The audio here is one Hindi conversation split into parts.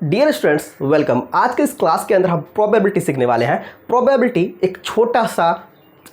Dear students, welcome. आज के इस क्लास के अंदर हम प्रोबेबिलिटी सीखने वाले हैं। प्रोबेबिलिटी एक छोटा सा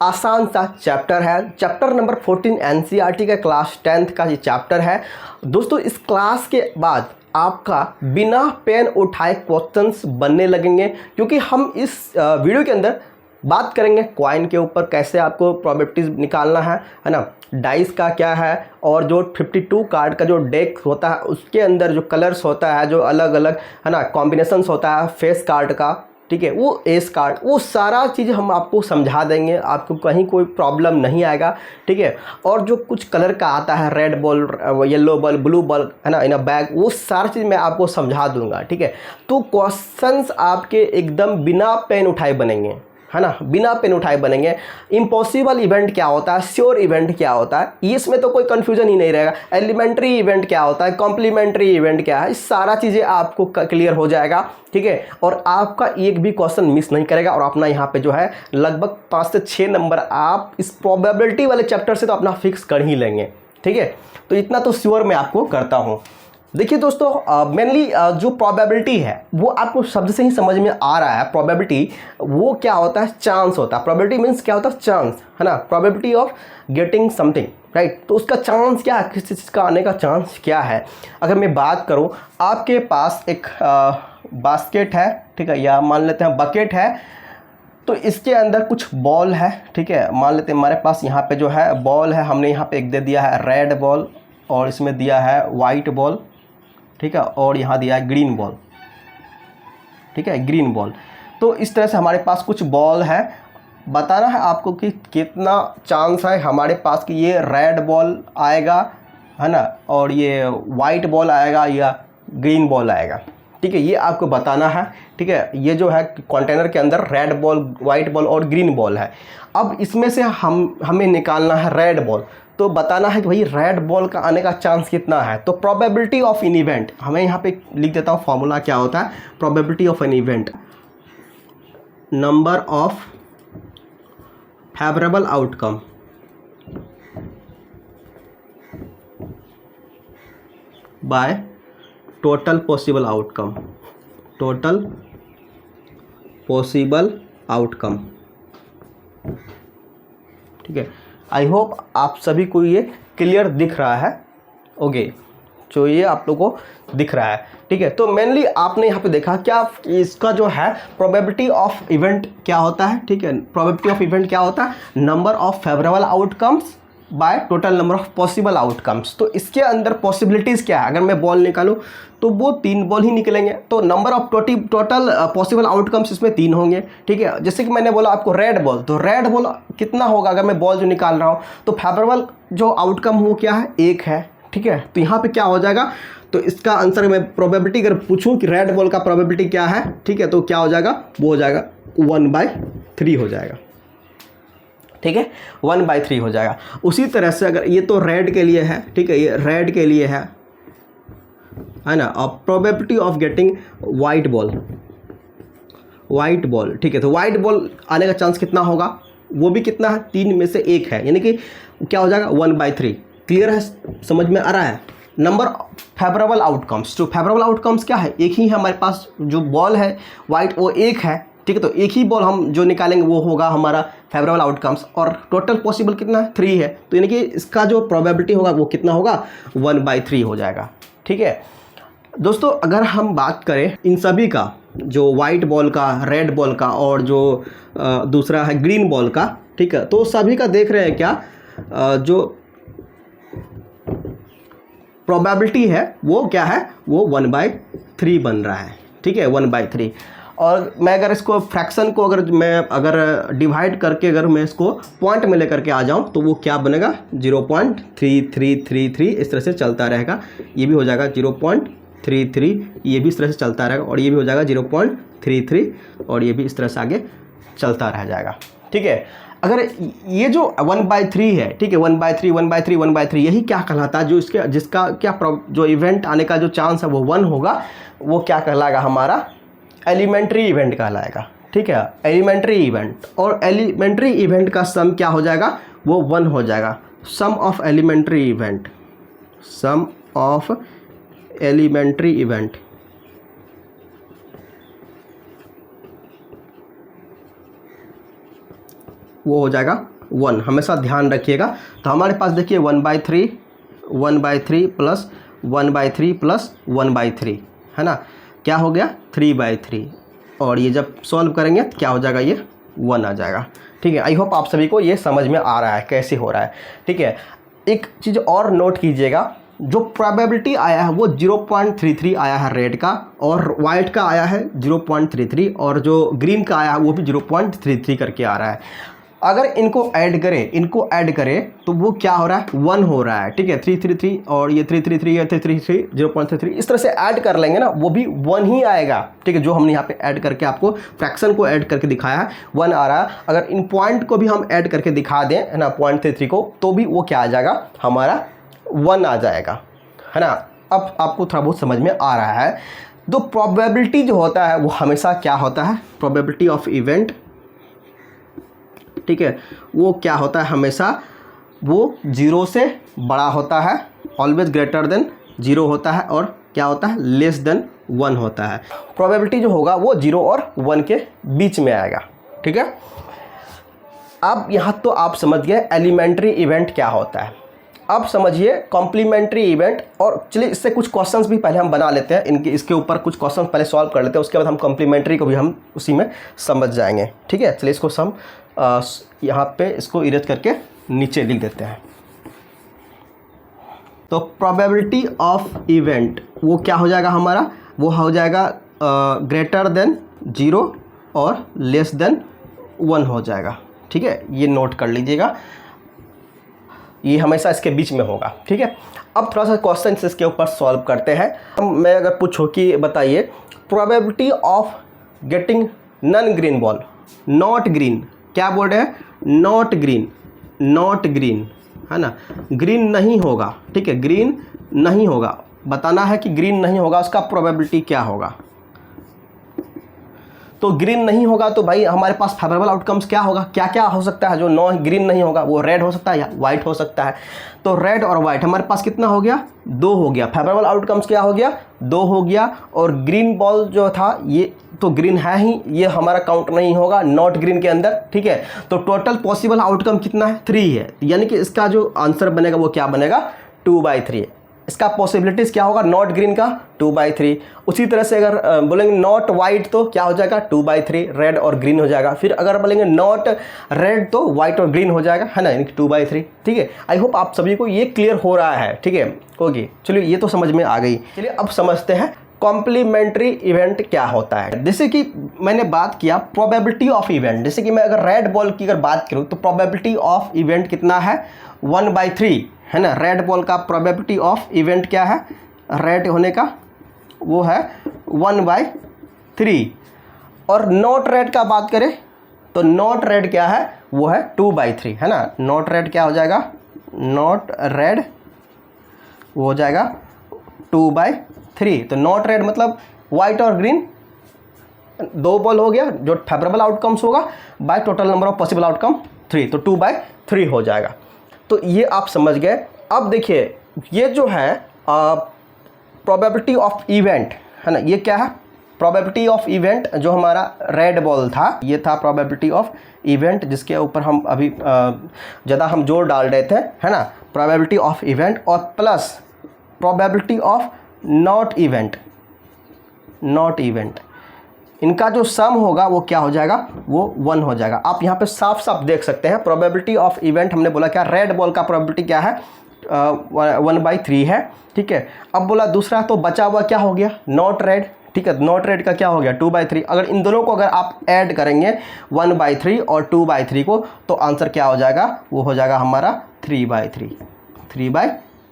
आसान सा चैप्टर है। चैप्टर नंबर 14 एनसीईआरटी का क्लास 10th का ये चैप्टर है। दोस्तों, इस क्लास के बाद आपका बिना पेन उठाए क्वेश्चंस बनने लगेंगे, क्योंकि हम इस वीडियो के अंदर बात करेंगे कॉइन के ऊपर, कैसे आपको प्रोबेबिलिटीज़ निकालना है ना, डाइस का क्या है, और जो 52 कार्ड का जो डेक होता है उसके अंदर जो कलर्स होता है, जो अलग अलग है ना कॉम्बिनेशंस होता है फेस कार्ड का, ठीक है, वो एस कार्ड, वो सारा चीज़ हम आपको समझा देंगे। आपको कहीं कोई प्रॉब्लम नहीं आएगा, ठीक है। और जो कुछ कलर का आता है, red ball, yellow ball, blue ball, है ना, इन अ बैग, वो सारी चीज़ मैं आपको समझा दूंगा, ठीक है। तो क्वेश्चंस आपके एकदम बिना पेन उठाए बनेंगे, है ना, बिना पेन उठाए बनेंगे। इम्पॉसिबल इवेंट क्या होता है, श्योर इवेंट क्या होता है, इसमें तो कोई कंफ्यूजन ही नहीं रहेगा। एलिमेंट्री इवेंट क्या होता है, कॉम्प्लीमेंट्री इवेंट क्या है, इस सारा चीज़ें आपको क्लियर हो जाएगा, ठीक है। और आपका एक भी क्वेश्चन मिस नहीं करेगा, और अपना यहाँ पे जो है लगभग 5 से 6 नंबर आप इस प्रोबेबिलिटी वाले चैप्टर से तो अपना फिक्स कर ही लेंगे, ठीक है। तो इतना तो श्योर मैं आपको करता हूँ। देखिए दोस्तों, मेनली जो प्रोबेबिलिटी है वो आपको शब्द से ही समझ में आ रहा है। प्रोबेबिलिटी वो क्या होता है, चांस होता है। प्रोबेबिलिटी मीन्स क्या होता है, चांस, है ना, probability of getting something, right. तो उसका चांस क्या है, किसी चीज़ का आने का चांस क्या है। अगर मैं बात करूं, आपके पास एक बास्केट है, ठीक है, या मान लेते हैं बकेट है, तो इसके अंदर कुछ बॉल है, ठीक है। मान लेते हैं हमारे पास यहाँ पे जो है बॉल है, हमने यहाँ पे एक दे दिया है रेड बॉल, और इसमें दिया है वाइट बॉल, ठीक है, और यहाँ दिया है ग्रीन बॉल, ठीक है, ग्रीन बॉल। तो इस तरह से हमारे पास कुछ बॉल है। बताना है आपको कि कितना चांस है हमारे पास कि ये रेड बॉल आएगा, है ना, और ये वाइट बॉल आएगा या ग्रीन बॉल आएगा, ठीक है, ये आपको बताना है, ठीक है। ये जो है कंटेनर के अंदर रेड बॉल, वाइट बॉल और ग्रीन बॉल है। अब इसमें से हमें निकालना है रेड बॉल। तो बताना है कि भाई रेड बॉल का आने का चांस कितना है। तो प्रोबेबिलिटी ऑफ एन इवेंट, हमें यहाँ पे लिख देता हूँ फॉर्मूला क्या होता है। Probability of an event, number of favourable outcome by total possible outcome, total possible outcome, ठीक है। आई होप आप सभी को ये क्लियर दिख रहा है, ओके, जो ये आप लोगों को दिख रहा है, ठीक है। तो मेनली आपने यहाँ पे देखा क्या, इसका जो है प्रोबेबिलिटी ऑफ इवेंट क्या होता है, ठीक है। प्रोबेबिलिटी ऑफ इवेंट क्या होता है, number of favourable outcomes by total number of possible outcomes. तो इसके अंदर पॉसिबिलिटीज़ क्या है, अगर मैं बॉल निकालूं तो वो 3 बॉल ही निकलेंगे। तो number of total possible outcomes इसमें 3 होंगे, ठीक है। जैसे कि मैंने बोला आपको रेड बॉल, तो रेड बॉल कितना होगा, अगर मैं बॉल जो निकाल रहा हूँ तो फेवरेबल जो आउटकम हो क्या है, 1 है, ठीक है। तो यहाँ पे क्या हो जाएगा, तो इसका आंसर मैं प्रोबेबिलिटी अगर पूछूं कि रेड बॉल का प्रोबेबिलिटी क्या है, ठीक है, तो क्या हो जाएगा, वो हो जाएगा 1/3 हो जाएगा, ठीक है, 1/3 हो जाएगा। उसी तरह से अगर ये तो रेड के लिए है, ठीक है, ये रेड के लिए है ना। और probability of getting white ball, white ball, ठीक है, तो वाइट बॉल आने का चांस कितना होगा, वो भी कितना है, 3 में से 1 है, यानी कि क्या हो जाएगा 1/3। क्लियर है, समझ में आ रहा है। नंबर फेवरेबल आउटकम्स, तो फेवरेबल आउटकम्स क्या है, एक ही है हमारे पास, जो बॉल है वाइट वो 1 है, ठीक है। तो एक ही बॉल हम जो निकालेंगे वो होगा हमारा फेवरेबल आउटकम्स, और टोटल पॉसिबल कितना है, 3 है। तो यानी कि इसका जो प्रोबेबिलिटी होगा वो कितना होगा, 1/3 हो जाएगा, ठीक है। दोस्तों, अगर हम बात करें इन सभी का, जो वाइट बॉल का, रेड बॉल का, और जो दूसरा है ग्रीन बॉल का, ठीक है, तो सभी का देख रहे हैं क्या, जो प्रोबेबिलिटी है वो क्या है, वो 1/3 बन रहा है, ठीक है, 1/3। और मैं अगर इसको फ्रैक्शन को अगर डिवाइड करके अगर मैं इसको पॉइंट में लेकर के आ जाऊं तो वो क्या बनेगा, 0.3333, इस तरह से चलता रहेगा। ये भी हो जाएगा 0.33, ये भी इस तरह से चलता रहेगा, और ये भी हो जाएगा 0.33, और ये भी इस तरह से आगे चलता रह जाएगा, ठीक है। अगर ये जो 1/3 है, ठीक है, 1/3 1/3 1/3, यही क्या कहलाता है, जो जिसका क्या जो इवेंट आने का जो चांस है वो 1 होगा, वो क्या कहलाएगा, हमारा एलिमेंट्री इवेंट कहलाएगा, ठीक है, एलिमेंट्री इवेंट। और एलिमेंट्री इवेंट का सम क्या हो जाएगा, वो 1 हो जाएगा। Sum of elementary event, sum of elementary event, वो हो जाएगा 1, हमेशा ध्यान रखिएगा। तो हमारे पास देखिए 1/3 प्लस 1/3 प्लस 1/3 है ना, क्या हो गया 3/3, और ये जब सॉल्व करेंगे तो क्या हो जाएगा, ये 1 आ जाएगा। ठीक है, आई होप आप सभी को ये समझ में आ रहा है कैसे हो रहा है। ठीक है, एक चीज़ और नोट कीजिएगा, जो प्रोबेबिलिटी आया है वो 0.33 आया है रेड का, और वाइट का आया है 0.33, और जो ग्रीन का आया है वो भी 0.33 करके आ रहा है। अगर इनको ऐड करें तो वो क्या हो रहा है, 1 हो रहा है। ठीक है, 333 और ये 333 या 333 0.33 इस तरह से ऐड कर लेंगे ना, वो भी 1 ही आएगा। ठीक है, जो हमने यहाँ पे ऐड करके आपको फ्रैक्शन को ऐड करके दिखाया है 1 आ रहा है। अगर इन पॉइंट को भी हम ऐड करके दिखा दें है ना 0.33 को, तो भी वो क्या आ जाएगा, हमारा 1 आ जाएगा है ना। अब आपको थोड़ा बहुत समझ में आ रहा है। तो प्रोबेबिलिटी जो होता है वो हमेशा क्या होता है, प्रोबेबिलिटी ऑफ इवेंट, ठीक है, वो क्या होता है, हमेशा वो 0 से बड़ा होता है, ऑलवेज ग्रेटर देन 0 होता है, और क्या होता है, लेस देन 1 होता है। प्रोबेबिलिटी जो होगा वो 0 और 1 के बीच में आएगा। ठीक है, अब यहाँ तो आप समझ गए एलिमेंट्री इवेंट क्या होता है। अब समझिए कॉम्प्लीमेंट्री इवेंट, और चलिए इससे कुछ क्वेश्चंस भी पहले हम बना लेते हैं, इसके ऊपर कुछ क्वेश्चंस पहले सॉल्व कर लेते हैं, उसके बाद हम कॉम्प्लीमेंट्री को भी हम उसी में समझ जाएंगे। ठीक है, चलिए इसको हम यहाँ पे इसको इरेज करके नीचे लिख देते हैं। तो प्रोबेबिलिटी ऑफ इवेंट वो क्या हो जाएगा हमारा, वो हो जाएगा ग्रेटर देन 0 और लेस देन 1 हो जाएगा। ठीक है, ये नोट कर लीजिएगा, ये हमेशा इसके बीच में होगा। ठीक है, अब थोड़ा सा क्वेश्चन इसके ऊपर सॉल्व करते हैं। मैं अगर पूछूं कि बताइए probability of getting non green ball, not green, क्या बोल रहे हैं, नॉट ग्रीन है ना, ग्रीन नहीं होगा। ठीक है, ग्रीन नहीं होगा, बताना है कि ग्रीन नहीं होगा, उसका प्रोबेबिलिटी क्या होगा। तो ग्रीन नहीं होगा तो भाई हमारे पास फेवरेबल आउटकम्स क्या होगा, क्या क्या हो सकता है। जो ग्रीन नहीं होगा वो रेड हो सकता है या वाइट हो सकता है। तो रेड और वाइट हमारे पास कितना हो गया, 2 हो गया। फेवरेबल आउटकम्स क्या हो गया, 2 हो गया। और ग्रीन बॉल जो था ये तो ग्रीन है ही, ये हमारा काउंट नहीं होगा नॉट ग्रीन के अंदर। ठीक है, तो टोटल पॉसिबल आउटकम कितना है, 3 है, यानी कि इसका जो आंसर बनेगा वो क्या बनेगा, 2/3। इसका पॉसिबिलिटीज़ क्या होगा, नॉट ग्रीन का 2/3। उसी तरह से अगर बोलेंगे नॉट वाइट तो क्या हो जाएगा, 2/3, रेड और ग्रीन हो जाएगा। फिर अगर बोलेंगे नॉट रेड तो वाइट और ग्रीन हो जाएगा, है ना, यानी कि 2/3। ठीक है, आई होप आप सभी को ये क्लियर हो रहा है। ठीक है, ओके, चलिए ये तो समझ में आ गई। चलिए अब समझते हैं कॉम्प्लीमेंट्री इवेंट क्या होता है। जैसे कि मैंने बात किया प्रोबेबिलिटी ऑफ इवेंट, जैसे कि मैं अगर रेड बॉल की अगर बात करूँ तो प्रोबेबिलिटी ऑफ इवेंट कितना है, 1/3 है ना। रेड बॉल का प्रोबेबिलिटी ऑफ इवेंट क्या है, रेड होने का, वो है 1/3। और नॉट रेड का बात करें तो नॉट रेड क्या है, वो है 2/3 है ना। नॉट रेड क्या हो जाएगा, नॉट रेड वो हो जाएगा 2/3। तो नॉट रेड मतलब वाइट और ग्रीन 2 बॉल हो गया, जो फेवरेबल आउटकम्स होगा by total number of possible outcome 3, तो 2/3 हो जाएगा। तो ये आप समझ गए। अब देखिए ये जो है प्रोबेबिलिटी ऑफ इवेंट है ना, ये क्या है, प्रोबेबिलिटी ऑफ इवेंट जो हमारा रेड बॉल था, ये था प्रोबेबिलिटी ऑफ इवेंट, जिसके ऊपर हम अभी ज़्यादा हम जोर डाल रहे थे, है ना। प्रोबेबिलिटी ऑफ इवेंट और plus probability of not event, इनका जो सम होगा वो क्या हो जाएगा, वो 1 हो जाएगा। आप यहाँ पे साफ साफ देख सकते हैं प्रोबेबिलिटी ऑफ इवेंट, हमने बोला क्या, रेड बॉल का प्रोबेबिलिटी क्या है, 1/3 है। ठीक है, अब बोला दूसरा तो बचा हुआ क्या हो गया, नॉट रेड। ठीक है, नॉट रेड का क्या हो गया, 2/3। अगर इन दोनों को अगर आप ऐड करेंगे 1/3 और 2/3 को, तो आंसर क्या हो जाएगा, वो हो जाएगा हमारा 3/3।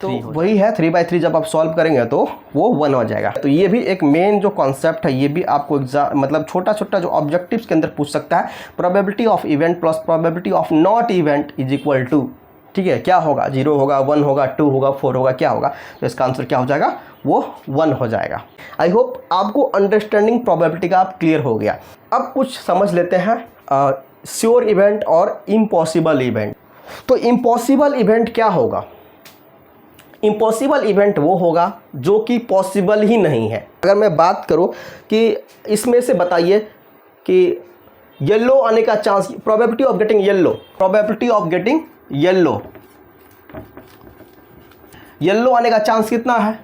तो वही है 3/3, जब आप सॉल्व करेंगे तो वो 1 हो जाएगा। तो ये भी एक मेन जो कॉन्सेप्ट है, ये भी आपको मतलब छोटा छोटा जो ऑब्जेक्टिव्स के अंदर पूछ सकता है। Probability of event plus probability of not event is equal to, ठीक है, क्या होगा, 0 होगा, 1 होगा, 2 होगा, 4 होगा, क्या होगा, तो इसका आंसर क्या हो जाएगा, वो 1 हो जाएगा। आई होप आपको अंडरस्टैंडिंग प्रोबेबिलिटी का आप क्लियर हो गया। अब कुछ समझ लेते हैं श्योर इवेंट और इम्पॉसिबल इवेंट। तो इम्पॉसिबल इवेंट क्या होगा, इम्पॉसिबल इवेंट वो होगा जो कि पॉसिबल ही नहीं है। अगर मैं बात करूं कि इसमें से बताइए कि येलो आने का chance, probability of getting yellow, probability of getting yellow, yellow आने का चांस कितना है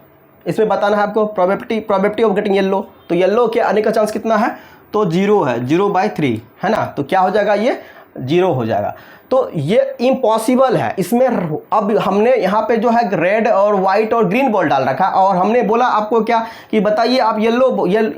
इसमें बताना है आपको। प्रोबेबिलिटी ऑफ गेटिंग येलो, तो येलो के आने का चांस कितना है, तो 0 है, 0/3 है ना। तो क्या हो जाएगा, ये 0 हो जाएगा। तो ये इम्पॉसिबल है इसमें। अब हमने यहाँ पे जो है रेड और वाइट और ग्रीन बॉल डाल रखा, और हमने बोला आपको क्या कि बताइए आप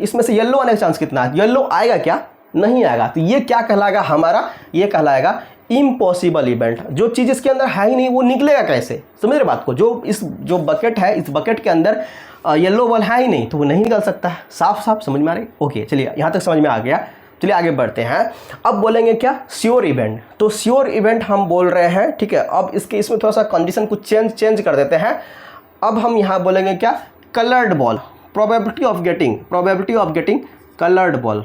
इसमें से येलो आने का चांस कितना है, येलो आएगा क्या, नहीं आएगा। तो ये क्या कहलाएगा हमारा, ये कहलाएगा इम्पॉसिबल इवेंट। जो चीज़ इसके अंदर है ही नहीं वो निकलेगा कैसे, समझ रहे बात को। जो बकेट है, इस बकेट के अंदर येलो बॉल है ही नहीं, तो वो नहीं निकल सकता है। साफ साफ समझ में आ रही, ओके चलिए यहाँ तक समझ में आ गया। चलिए आगे बढ़ते हैं। अब बोलेंगे क्या, श्योर इवेंट। तो श्योर इवेंट हम बोल रहे हैं, ठीक है। अब इसमें थोड़ा सा कंडीशन कुछ चेंज कर देते हैं। अब हम यहाँ बोलेंगे क्या, coloured ball, probability of getting coloured ball,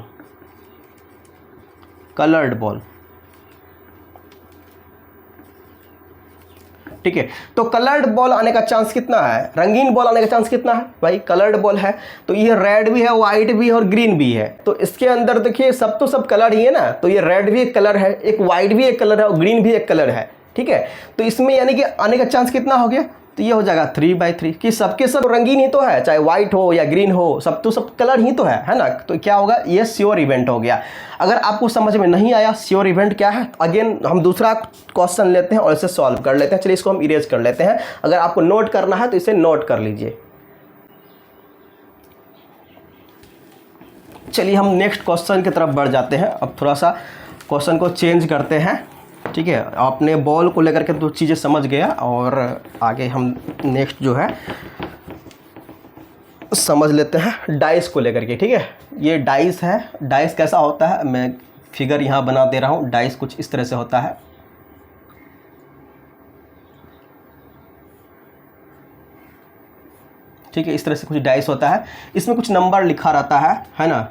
ठीक है। तो कलर्ड बॉल आने का चांस कितना है, रंगीन बॉल आने का चांस कितना है भाई, कलर्ड बॉल है तो ये रेड भी है, वाइट भी है और ग्रीन भी है। तो इसके अंदर देखिए सब कलर ही है ना। तो ये रेड भी एक कलर है, एक वाइट भी एक कलर है और ग्रीन भी एक कलर है, ठीक है। तो इसमें यानी कि आने का चांस कितना हो गया, तो ये हो जाएगा 3/3 कि सबके सब रंगीन ही तो है, चाहे वाइट हो या ग्रीन हो, सब कलर ही तो है ना। तो क्या होगा, ये श्योर इवेंट हो गया। अगर आपको समझ में नहीं आया श्योर इवेंट क्या है, अगेन हम दूसरा क्वेश्चन लेते हैं और इसे सॉल्व कर लेते हैं। चलिए इसको हम इरेज कर लेते हैं। अगर आपको नोट करना है तो इसे नोट कर लीजिए। चलिए हम नेक्स्ट क्वेश्चन की तरफ बढ़ जाते हैं। अब थोड़ा सा क्वेश्चन को चेंज करते हैं, ठीक है। आपने बॉल को लेकर के तो चीज़ें समझ गया, और आगे हम नेक्स्ट जो है समझ लेते हैं डाइस को लेकर के, ठीक है। ये डाइस है, डाइस कैसा होता है मैं फिगर यहाँ बना दे रहा हूँ। डाइस कुछ इस तरह से होता है, ठीक है। इस तरह से कुछ डाइस होता है, इसमें कुछ नंबर लिखा रहता है ना।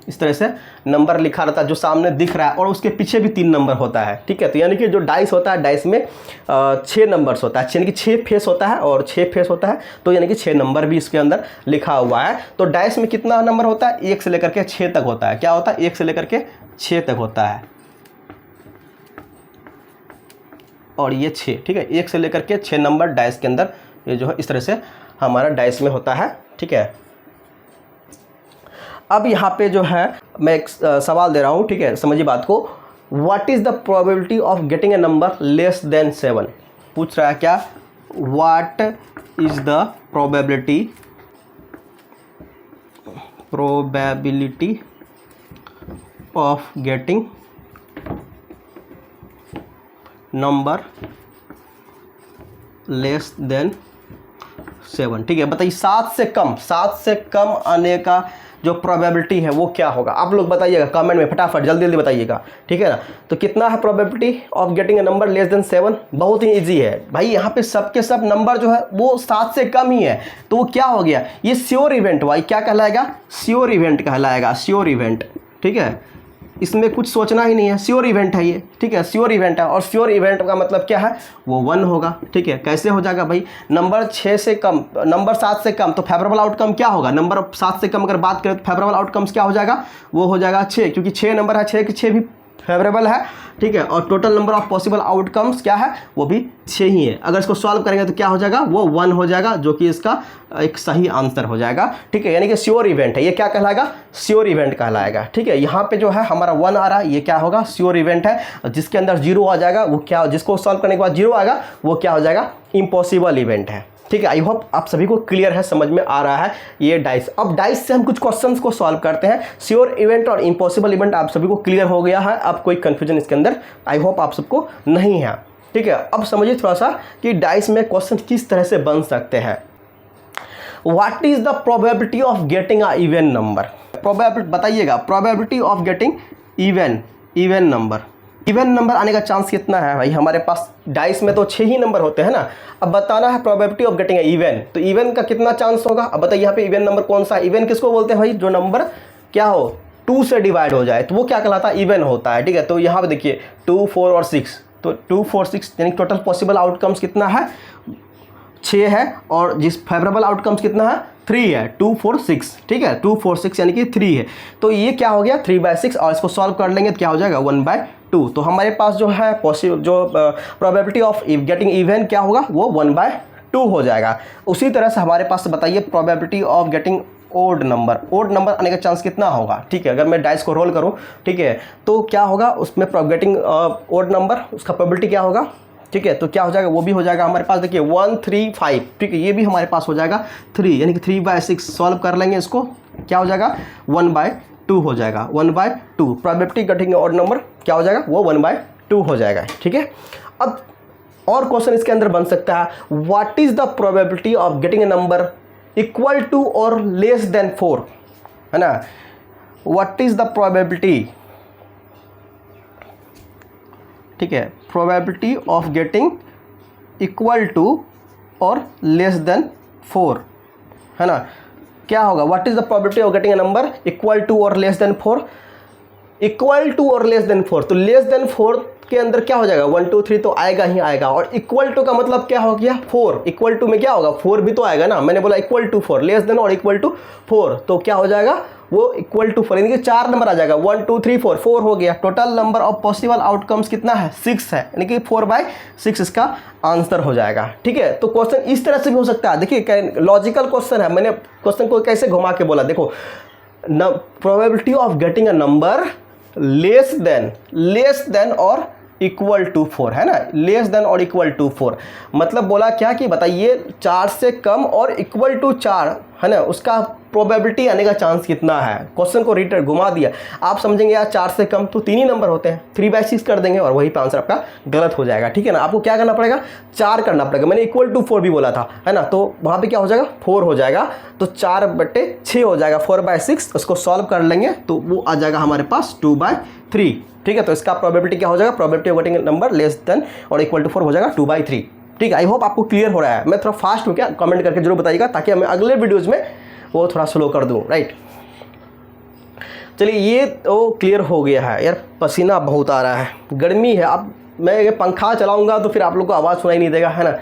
इस तरह से नंबर लिखा रहता है जो सामने दिख रहा है, और उसके पीछे भी 3 नंबर होता है, ठीक है। तो यानी कि जो डाइस होता है, डाइस में 6 नंबर्स होता है, यानी कि 6 फेस होता है और 6 फेस होता है, तो यानी कि 6 नंबर भी इसके अंदर लिखा हुआ है। तो डाइस में कितना नंबर होता है, 1 से लेकर के 6 तक होता है। क्या होता है, 1 से लेकर के 6 तक होता है, और ये 6, ठीक है। 1 से लेकर के 6 नंबर डाइस के अंदर ये जो है इस तरह से हमारा डाइस में होता है, ठीक है। अब यहाँ पे जो है मैं एक सवाल दे रहा हूँ, ठीक है, समझिए बात को। What is the probability of getting a number less than 7, पूछ रहा है क्या, what is the probability of getting number less than 7, ठीक है। बताइए 7 से कम आने का जो प्रोबेबिलिटी है वो क्या होगा, आप लोग बताइएगा कमेंट में फटाफट, जल्दी बताइएगा, ठीक है ना। तो कितना है probability of getting a number less than 7, बहुत ही इजी है भाई। यहाँ पे सबके सब नंबर जो है वो 7 से कम ही है, तो वो क्या हो गया, ये श्योर इवेंट भाई। क्या कहलाएगा, श्योर इवेंट कहलाएगा, श्योर इवेंट, ठीक है। इसमें कुछ सोचना ही नहीं है, श्योर इवेंट है ये, ठीक है, श्योर इवेंट है। और श्योर इवेंट का मतलब क्या है, वो 1 होगा, ठीक है। कैसे हो जाएगा भाई, नंबर 6 से कम, नंबर 7 से कम, तो फेवरेबल आउटकम क्या होगा, नंबर 7 से कम अगर बात करें तो फेवरेबल आउटकम्स क्या हो जाएगा, वो हो जाएगा 6, क्योंकि 6 नंबर है, 6 के 6 भी फेवरेबल है, ठीक है। और total number of possible outcomes क्या है, वो भी 6 ही है। अगर इसको सॉल्व करेंगे तो क्या हो जाएगा, वो 1 हो जाएगा, जो कि इसका एक सही आंसर हो जाएगा, ठीक है। यानी कि श्योर इवेंट है ये, क्या कहलाएगा, श्योर इवेंट कहलाएगा, ठीक है। यहाँ पे जो है हमारा 1 आ रहा है, ये क्या होगा, श्योर इवेंट है। जिसके अंदर 0 आ जाएगा वो क्या, जिसको सॉल्व करने के बाद 0 आएगा वो क्या हो जाएगा, इम्पॉसिबल इवेंट है, ठीक है। आई होप आप सभी को क्लियर है, समझ में आ रहा है ये डाइस। अब डाइस से हम कुछ क्वेश्चंस को सॉल्व करते हैं। श्योर इवेंट और इम्पॉसिबल इवेंट आप सभी को क्लियर हो गया है, अब कोई कंफ्यूजन इसके अंदर आई होप आप सबको नहीं है, ठीक है। अब समझिए थोड़ा सा कि डाइस में क्वेश्चन किस तरह से बन सकते हैं। What is the probability of getting a even number, probability बताइएगा, probability of getting even number, even number आने का चांस कितना है भाई। हमारे पास डाइस में तो 6 ही नंबर होते हैं ना। अब बताना है प्रोबेबिलिटी ऑफ गेटिंग इवन, तो इवन का कितना चांस होगा। अब बताइए यहाँ पे इवन नंबर कौन सा, इवन किसको बोलते हैं भाई, जो नंबर क्या हो 2 से डिवाइड हो जाए, तो वो क्या कहलाता है, इवन होता है, ठीक है। तो यहाँ पे देखिए 2, 4 और 6, तो 2, 4, 6 यानी टोटल पॉसिबल आउटकम्स कितना है, 6 है, और जिस फेवरेबल आउटकम्स कितना है, 3 है, 2 4 6, ठीक है, 2 4 6 यानी कि 3 है। तो ये क्या हो गया 3/6 और इसको सॉल्व कर लेंगे तो क्या हो जाएगा 1/2। तो हमारे पास जो है प्रोबेबिलिटी ऑफ गेटिंग इवन क्या होगा वो 1/2 हो जाएगा। उसी तरह से हमारे पास बताइए probability of getting odd number आने का चांस कितना होगा, ठीक है। अगर मैं डाइस को रोल करूं, ठीक है, तो क्या होगा उसमें गेटिंग ओड नंबर उसका प्रोबेबिलिटी क्या होगा, ठीक है। तो क्या हो जाएगा वो भी हो जाएगा हमारे पास, देखिए 1 3 5, ठीक है, ये भी हमारे पास हो जाएगा 3 यानी कि 3/6 सॉल्व कर लेंगे इसको, क्या हो जाएगा 1/2 हो जाएगा 1/2। प्रोबेबिलिटी गेटिंग ओड नंबर क्या हो जाएगा वो 1/2 हो जाएगा, ठीक है। अब और क्वेश्चन इसके अंदर बन सकता है, what is the probability of getting a number equal to और लेस देन 4, है ना। व्हाट इज द प्रोबेबिलिटी, ठीक है, probability of getting equal to और लेस देन 4, है ना। क्या होगा what is the probability of getting a number equal to और लेस देन 4, इक्वल टू और लेस देन 4। तो लेस देन 4 के अंदर क्या हो जाएगा 1 2 3 तो आएगा ही आएगा, और इक्वल टू का मतलब क्या हो गया 4, इक्वल टू में क्या होगा 4 भी तो आएगा ना, मैंने बोला इक्वल टू 4, लेस देन और इक्वल टू 4, तो क्या हो जाएगा वो इक्वल टू 4 यानी कि 4 नंबर आ जाएगा 1 2 3 4, 4 हो गया। Total number of possible outcomes कितना है 6 है, यानी कि 4/6 इसका आंसर हो जाएगा, ठीक है। तो क्वेश्चन इस तरह से भी हो सकता है, देखिए लॉजिकल क्वेश्चन है, मैंने क्वेश्चन को कैसे घुमा के बोला, देखो probability of getting a number less than और इक्वल टू 4, है ना, लेस देन और इक्वल टू 4, मतलब बोला क्या कि बताइए 4 से कम और इक्वल टू 4, है ना, उसका प्रोबेबिलिटी आने का चांस कितना है। क्वेश्चन को रिटर्न घुमा दिया, आप समझेंगे यार 4 से कम तो 3 ही नंबर होते हैं, 3/6 कर देंगे और वही पे आंसर आपका गलत हो जाएगा, ठीक है ना। आपको क्या करना पड़ेगा 4 करना पड़ेगा, मैंने इक्वल टू 4 भी बोला था, है ना, तो वहाँ पे क्या हो जाएगा 4 हो जाएगा, तो 4/6 हो जाएगा 4/6, उसको सॉल्व कर लेंगे तो वो आ जाएगा हमारे पास 2/3, ठीक है। तो इसका प्रोबेबिलिटी क्या हो जाएगा, probability of getting number less than और इक्वल टू 4 हो जाएगा 2/3, ठीक है। आई होप आपको क्लियर हो रहा है, मैं थोड़ा फास्ट हूँ क्या, कमेंट करके जरूर बताइएगा ताकि मैं अगले वीडियोज़ में वो थोड़ा स्लो कर दूँ, राइट। चलिए ये तो क्लियर हो गया है, यार पसीना बहुत आ रहा है, गर्मी है, अब मैं ये पंखा चलाऊँगा तो फिर आप लोग को आवाज़ सुनाई नहीं देगा, है ना,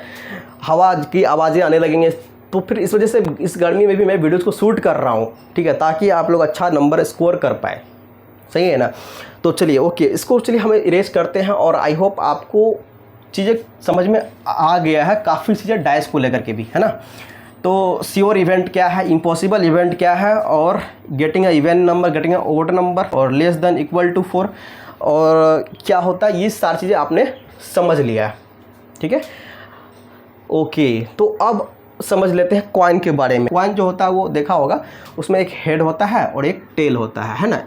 हवा की आवाज़ें आने लगेंगे, तो फिर इस वजह से इस गर्मी में भी मैं वीडियोज़ को शूट कर रहा हूँ, ठीक है, ताकि आप लोग अच्छा नंबर स्कोर कर पाए, सही है ना। तो चलिए ओके, इसको चलिए हम इरेज करते हैं, और आई होप आपको चीज़ें समझ में आ गया है, काफ़ी चीज़ें डाइस को लेकर के भी, है ना। तो श्योर इवेंट क्या है, इम्पॉसिबल इवेंट क्या है, और getting a even number, getting a odd number, और लेस देन इक्वल टू 4, और क्या होता है, ये सारी चीज़ें आपने समझ लिया है, ठीक है। ओके, तो अब समझ लेते हैं कॉइन के बारे में। कॉइन जो होता है वो देखा होगा, उसमें एक हेड होता है और एक टेल होता है ना।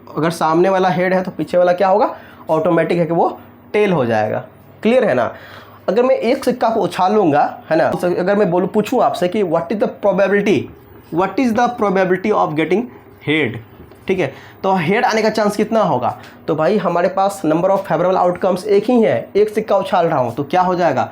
अगर सामने वाला हेड है तो पीछे वाला क्या होगा, ऑटोमेटिक है कि वो टेल हो जाएगा, क्लियर है ना। अगर मैं एक सिक्का को उछालूंगा, है ना, तो अगर मैं पूछूं आपसे कि what is the probability of getting head, ठीक है, तो हेड आने का चांस कितना होगा, तो भाई हमारे पास नंबर ऑफ फेवरेबल आउटकम्स एक ही है, एक सिक्का उछाल रहा हूँ तो क्या हो जाएगा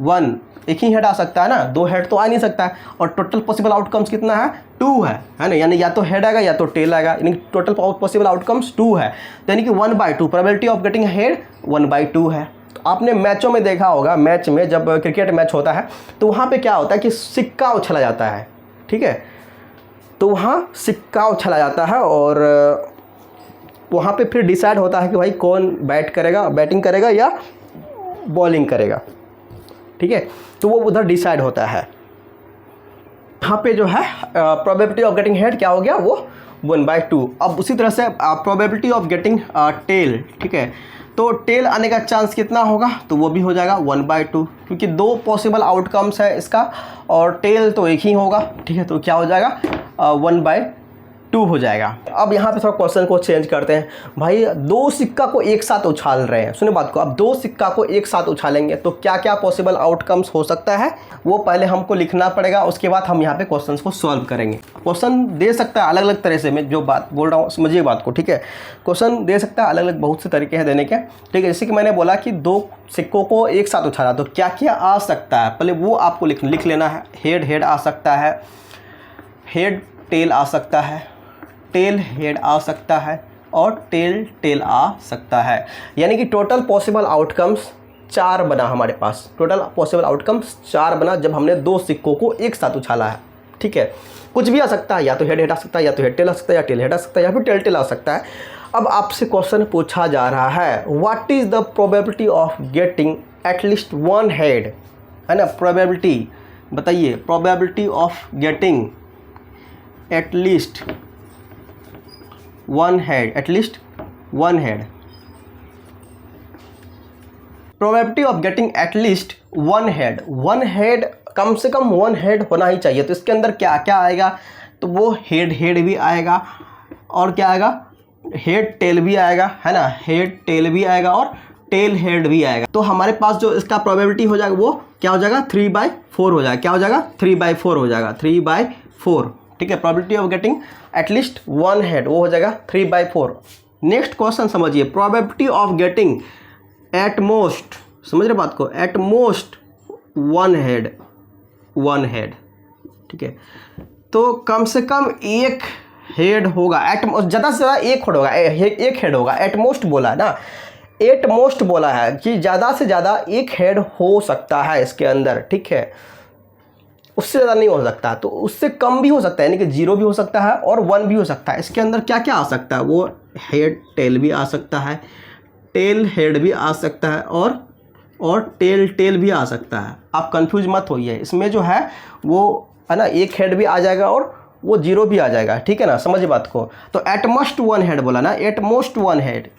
1, एक ही हेड आ सकता है ना, 2 हेड तो आ नहीं सकता है, और टोटल पॉसिबल आउटकम्स कितना है 2 है ना, यानी या तो हेड आएगा या तो टेल आएगा, यानी टोटल पॉसिबल आउटकम्स 2 है, तो यानी कि 1/2 प्रोबेबिलिटी ऑफ गेटिंग हेड 1/2 है। तो आपने मैचों में देखा होगा, मैच में जब क्रिकेट मैच होता है तो वहाँ पे क्या होता है कि सिक्का उछला जाता है, ठीक है, तो वहाँ सिक्का उछला जाता है और वहाँ पे फिर डिसाइड होता है कि भाई कौन बैटिंग करेगा या बॉलिंग करेगा, ठीक है, तो वो उधर डिसाइड होता है। यहाँ पे जो है प्रोबेबिलिटी ऑफ गेटिंग हेड क्या हो गया वो 1/2। अब उसी तरह से प्रोबेबिलिटी ऑफ गेटिंग टेल, ठीक है, तो टेल आने का चांस कितना होगा, तो वो भी हो जाएगा 1/2, क्योंकि 2 पॉसिबल आउटकम्स है इसका और टेल तो एक ही होगा, ठीक है, तो क्या हो जाएगा 1/2 हो जाएगा। अब यहाँ पे थोड़ा क्वेश्चन को चेंज करते हैं, भाई 2 सिक्का को एक साथ उछाल रहे हैं, सुनिए बात को, अब 2 सिक्का को एक साथ उछालेंगे तो क्या क्या पॉसिबल आउटकम्स हो सकता है वो पहले हमको लिखना पड़ेगा, उसके बाद हम यहाँ पे क्वेश्चंस को सॉल्व करेंगे। क्वेश्चन दे सकता है अलग अलग तरह से, मैं जो बात बोल रहा हूँ समझिए बात को, ठीक है, क्वेश्चन दे सकता है अलग अलग बहुत से तरीके हैं देने के, ठीक है। जैसे कि मैंने बोला कि 2 सिक्कों को एक साथ उछाला तो क्या क्या आ सकता है, पहले वो आपको लिख लेना है। हेड आ सकता है, हेड टेल आ सकता है, टेल हेड आ सकता है, और टेल आ सकता है, यानी कि टोटल पॉसिबल आउटकम्स 4 बना हमारे पास, टोटल पॉसिबल आउटकम्स 4 बना जब हमने 2 सिक्कों को एक साथ उछाला है, ठीक है, कुछ भी आ सकता है, या तो हेड हेड आ सकता है, या तो हेड टेल आ सकता है, या टेल हेड आ सकता है, या फिर टेल टेल आ सकता है। अब आपसे क्वेश्चन पूछा जा रहा है, what is the probability of getting at least one head, है ना, प्रोबेबिलिटी बताइए, probability of getting at least one head, at least one head, probability of getting at least one head, कम से कम वन हेड होना ही चाहिए। तो इसके अंदर क्या क्या आएगा, तो वो हेड हेड भी आएगा, और क्या आएगा, हेड टेल भी आएगा, है ना, हेड टेल भी आएगा और टेल हेड भी आएगा। तो हमारे पास जो इसका प्रोबेबिलिटी हो जाएगा वो क्या हो जाएगा, 3/4 हो जाएगा। क्या हो जाएगा, 3/4 हो जाएगा, 3/4, ठीक है। Probability of getting at least one head वो हो जाएगा 3/4। नेक्स्ट क्वेश्चन समझिए, probability of getting at most, समझ रहे बात को, एट मोस्ट वन हेड, ठीक है। तो कम से कम एक हेड होगा, एट ज़्यादा से ज़्यादा एक हेड होगा, एक हेड होगा, एट मोस्ट बोला है ना, एट मोस्ट बोला है कि ज़्यादा से ज़्यादा एक हेड हो सकता है इसके अंदर, ठीक है, उससे ज़्यादा नहीं हो सकता। तो उससे कम भी हो सकता है, यानी कि 0 भी हो सकता है और 1 भी हो सकता है। इसके अंदर क्या क्या आ सकता है, वो हेड टेल भी आ सकता है, टेल हेड भी आ सकता है, और टेल टेल भी आ सकता है। आप कंफ्यूज मत होइए, इसमें जो है वो है ना, एक हेड भी आ जाएगा और वो 0 भी आ जाएगा, ठीक है ना, समझिए बात को। तो एट मोस्ट वन हेड बोला ना, एट मोस्ट वन हेड,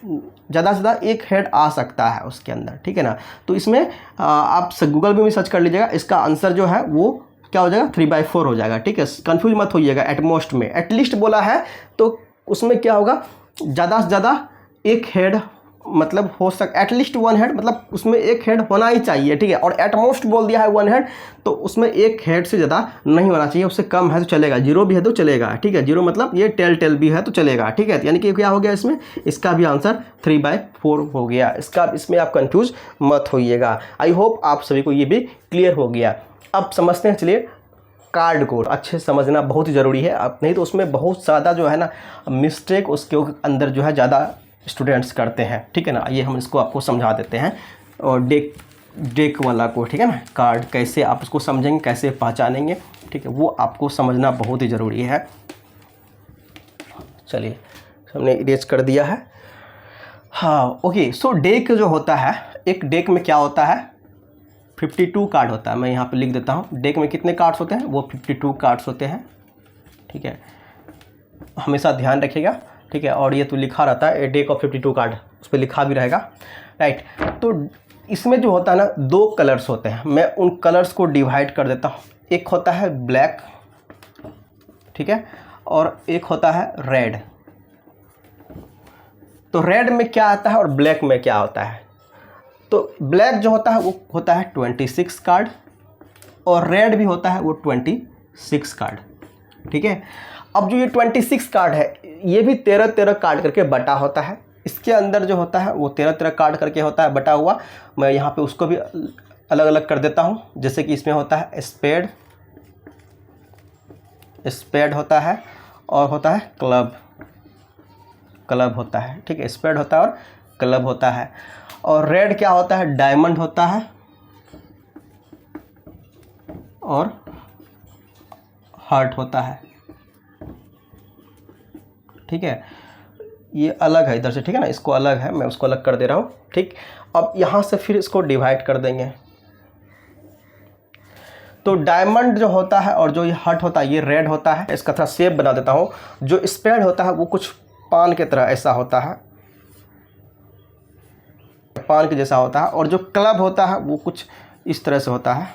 ज़्यादा से ज़्यादा एक हेड आ सकता है उसके अंदर, ठीक है ना। तो इसमें आप गूगल में भी सर्च कर लीजिएगा, इसका आंसर जो है वो क्या हो जाएगा, 3/4 हो जाएगा, ठीक है। कंफ्यूज मत होइएगा, एट मोस्ट में एटलीस्ट बोला है तो उसमें क्या होगा, ज़्यादा से ज़्यादा एक हेड मतलब हो सक, एटलीस्ट वन हेड मतलब उसमें एक हेड होना ही चाहिए, ठीक है। और एट मोस्ट बोल दिया है वन हेड, तो उसमें एक हेड से ज़्यादा नहीं होना चाहिए, उससे कम है तो चलेगा, 0 भी है तो चलेगा, ठीक है। 0 मतलब ये टेल टेल भी है तो चलेगा, ठीक है। यानी कि क्या हो गया इसमें, इसका भी आंसर 3/4 हो गया। इसमें आप कंफ्यूज मत होइएगा। आई होप आप सभी को ये भी क्लियर हो गया। अब समझते हैं, चलिए, कार्ड कोड अच्छे से समझना बहुत ही ज़रूरी है, आप नहीं तो उसमें बहुत ज़्यादा जो है ना मिस्टेक उसके अंदर जो है ज़्यादा स्टूडेंट्स करते हैं, ठीक है ना। ये हम इसको आपको समझा देते हैं, और डेक वाला को, ठीक है ना, कार्ड कैसे आप उसको समझेंगे, कैसे पहचानेंगे, ठीक है, वो आपको समझना बहुत ही ज़रूरी है। चलिए, हमने इरेज कर दिया है। हाँ, ओके। सो डेक जो होता है, एक डेक में क्या होता है, 52 कार्ड होता है। मैं यहाँ पे लिख देता हूँ, डेक में कितने कार्ड्स होते हैं, वो 52 कार्ड्स होते हैं, ठीक है, हमेशा ध्यान रखिएगा, ठीक है। और ये तो लिखा रहता है, ए डेक ऑफ 52 कार्ड, उस पर लिखा भी रहेगा, राइट। तो इसमें जो होता है ना, 2 कलर्स होते हैं, मैं उन कलर्स को डिवाइड कर देता हूँ। एक होता है ब्लैक, ठीक है, और एक होता है रेड। तो रेड में क्या आता है और ब्लैक में क्या होता है, तो ब्लैक जो होता है वो होता है 26 कार्ड, और रेड भी होता है वो 26 कार्ड, ठीक है। अब जो ये 26 कार्ड है, ये भी 13-13 कार्ड करके बटा होता है। इसके अंदर जो होता है वो 13-13 कार्ड करके होता है बटा हुआ। मैं यहाँ पे उसको भी अलग अलग कर देता हूँ, जैसे कि इसमें होता है स्पेड होता है, और होता है क्लब होता है, ठीक है, स्पेड होता है और क्लब होता है। और रेड क्या होता है, डायमंड होता है और हार्ट होता है, ठीक है। ये अलग है इधर से, ठीक है ना, इसको अलग है, मैं उसको अलग कर दे रहा हूँ, ठीक। अब यहाँ से फिर इसको डिवाइड कर देंगे। तो डायमंड जो होता है और जो ये हार्ट होता है ये रेड होता है। इसका थोड़ा शेप बना देता हूँ। जो स्पेड होता है वो कुछ पान की तरह ऐसा होता है, पान के जैसा होता है। और जो क्लब होता है वो कुछ इस तरह से होता है,